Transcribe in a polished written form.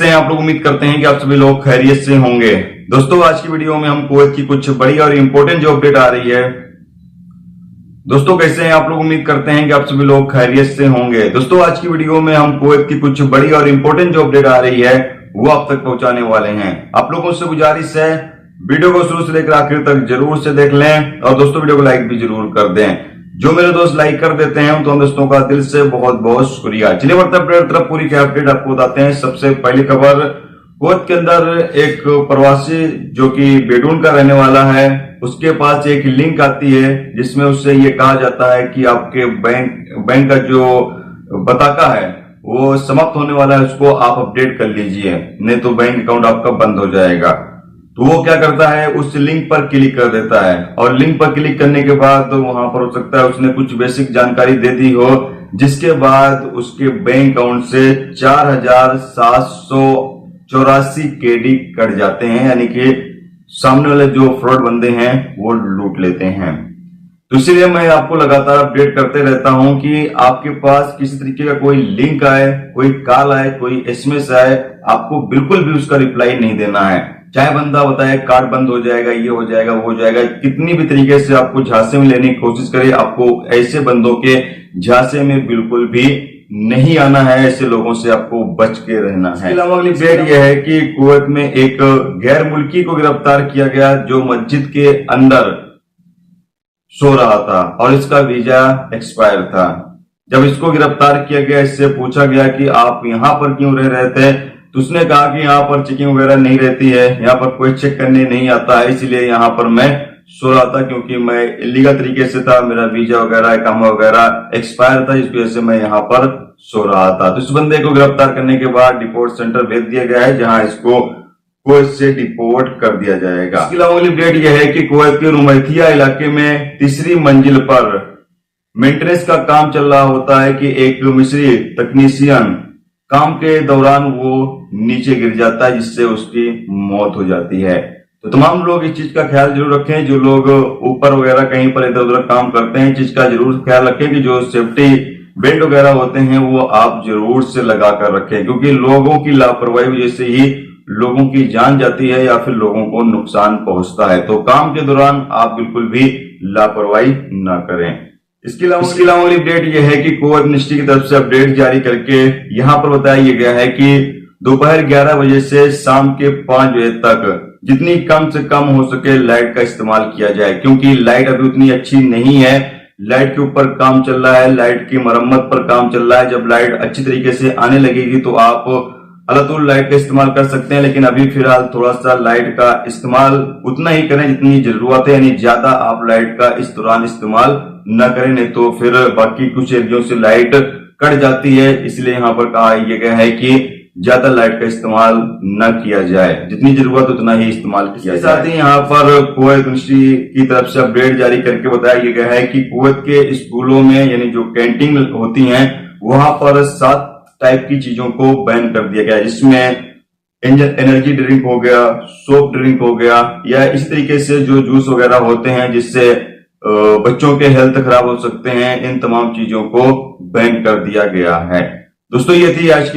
कैसे हैं आप लोग। उम्मीद करते हैं कि आप सभी लोग खैरियत से होंगे। दोस्तों आज की वीडियो में हम कुवैत की कुछ बड़ी और इंपॉर्टेंट जो अपडेट आ रही है। दोस्तों कैसे हैं आप लोग। उम्मीद करते हैं कि आप सभी लोग खैरियत से होंगे। दोस्तों आज की वीडियो में हम कुवैत की कुछ बड़ी और इंपॉर्टेंट जो अपडेट आ रही है वो आप तक पहुंचाने वाले हैं। आप लोगों से गुजारिश है वीडियो को शुरू से लेकर आखिर तक जरूर से देख लें और दोस्तों वीडियो को लाइक भी जरूर कर दें। जो मेरे दोस्त लाइक कर देते हैं तो हम दोस्तों का दिल से बहुत बहुत शुक्रिया। चलिए बढ़ते अपडेट तरफ पूरी की अपडेट आपको बताते हैं। सबसे पहली खबर, कुवैत के अंदर एक प्रवासी जो कि बेडून का रहने वाला है उसके पास एक लिंक आती है जिसमें उससे ये कहा जाता है कि आपके बैंक का जो पताका है वो समाप्त होने वाला है, उसको आप अपडेट कर लीजिए, नहीं तो बैंक अकाउंट आपका बंद हो जाएगा। तो वो क्या करता है, उस लिंक पर क्लिक कर देता है और लिंक पर क्लिक करने के बाद वहां पर हो सकता है उसने कुछ बेसिक जानकारी दे दी हो, जिसके बाद उसके बैंक अकाउंट से 4784 केडी कट जाते हैं, यानी कि सामने वाले जो फ्रॉड बंदे हैं वो लूट लेते हैं। तो इसलिए मैं आपको लगातार अपडेट करते रहता हूं कि आपके पास किसी तरीके का कोई लिंक आए, कोई कॉल आए, कोई एसएमएस आए, आपको बिल्कुल भी उसका रिप्लाई नहीं देना है। चाहे बंदा बताए कार्ड बंद हो जाएगा, ये हो जाएगा, वो हो जाएगा, कितनी भी तरीके से आपको झांसे में लेने की कोशिश करे, आपको ऐसे बंदों के झांसे में बिल्कुल भी नहीं आना है। ऐसे लोगों से आपको बच के रहना है। इसके अलावा अगली अपडेट यह है कि कुवैत में एक गैर मुल्की को गिरफ्तार किया गया जो मस्जिद के अंदर सो रहा था और इसका वीजा एक्सपायर था। जब इसको गिरफ्तार किया गया, इससे पूछा गया कि आप यहाँ पर क्यों रह रहे थे, तो उसने कहा कि यहाँ पर चेकिंग वगैरह नहीं रहती है, यहाँ पर कोई चेक करने नहीं आता है, इसलिए यहाँ पर मैं सो रहा था क्योंकि मैं इलीगल तरीके से था, मेरा वीजा वगैरह इकामा वगैरह एक्सपायर था, इस वजह से मैं यहाँ पर सो रहा था। तो इस बंदे को गिरफ्तार करने के बाद डिपोर्ट सेंटर भेज दिया गया है जहां इसको कुवैत से डिपोर्ट कर दिया जाएगा। इसके अलावा अगली अपडेट यह है कि कुवैत के रुमैथिया इलाके में तीसरी मंजिल पर मेंटेनेंस का काम चल रहा होता है कि एक मिस्री तकनीशियन काम के दौरान वो नीचे गिर जाता है जिससे उसकी मौत हो जाती है। तो तमाम लोग इस चीज का ख्याल जरूर रखें, जो लोग ऊपर वगैरह कहीं पर इधर उधर काम करते हैं, इस चीज का जरूर ख्याल रखें कि जो सेफ्टी बेल्ट वगैरह होते हैं वो आप जरूर से लगा कर रखें, क्योंकि लोगों की लापरवाही वजह से ही लोगों की जान जाती है या फिर लोगों को नुकसान पहुंचता है। तो काम के दौरान आप बिल्कुल भी लापरवाही न करें। इसके अलावा अगली अपडेट यह है कि कुवैत मिनिस्ट्री की तरफ से अपडेट जारी करके यहाँ पर बताया गया है कि दोपहर 11 बजे से शाम के 5 बजे तक जितनी कम से कम हो सके लाइट का इस्तेमाल किया जाए, क्योंकि लाइट अभी उतनी अच्छी नहीं है। लाइट के ऊपर काम चल रहा है, लाइट की मरम्मत पर काम चल रहा है। जब लाइट अच्छी तरीके से आने लगेगी तो आप अलातुल लाइट का इस्तेमाल कर सकते हैं, लेकिन अभी फिलहाल थोड़ा सा लाइट का इस्तेमाल उतना ही करें जितनी जरूरत है, यानी ज्यादा आप लाइट का इस दौरान इस्तेमाल न करें, नहीं तो फिर बाकी कुछ एरियो से लाइट कट जाती है। इसलिए यहाँ पर कहा यह गया है कि ज्यादा लाइट का इस्तेमाल न किया जाए, जितनी जरूरत उतना ही इस्तेमाल किया जाए। साथ ही यहाँ पर कुवैत मिनिस्ट्री की तरफ से अपडेट जारी करके बताया गया है कि कुवैत के स्कूलों में यानी जो कैंटीन होती हैं वहां पर 7 टाइप की चीजों को बैन कर दिया गया है, जिसमें एनर्जी ड्रिंक हो गया, सॉफ्ट ड्रिंक हो गया, या इसी तरीके से जो जूस वगैरह होते हैं जिससे बच्चों के हेल्थ खराब हो सकते हैं, इन तमाम चीजों को बैन कर दिया गया है। दोस्तों ये थी आज की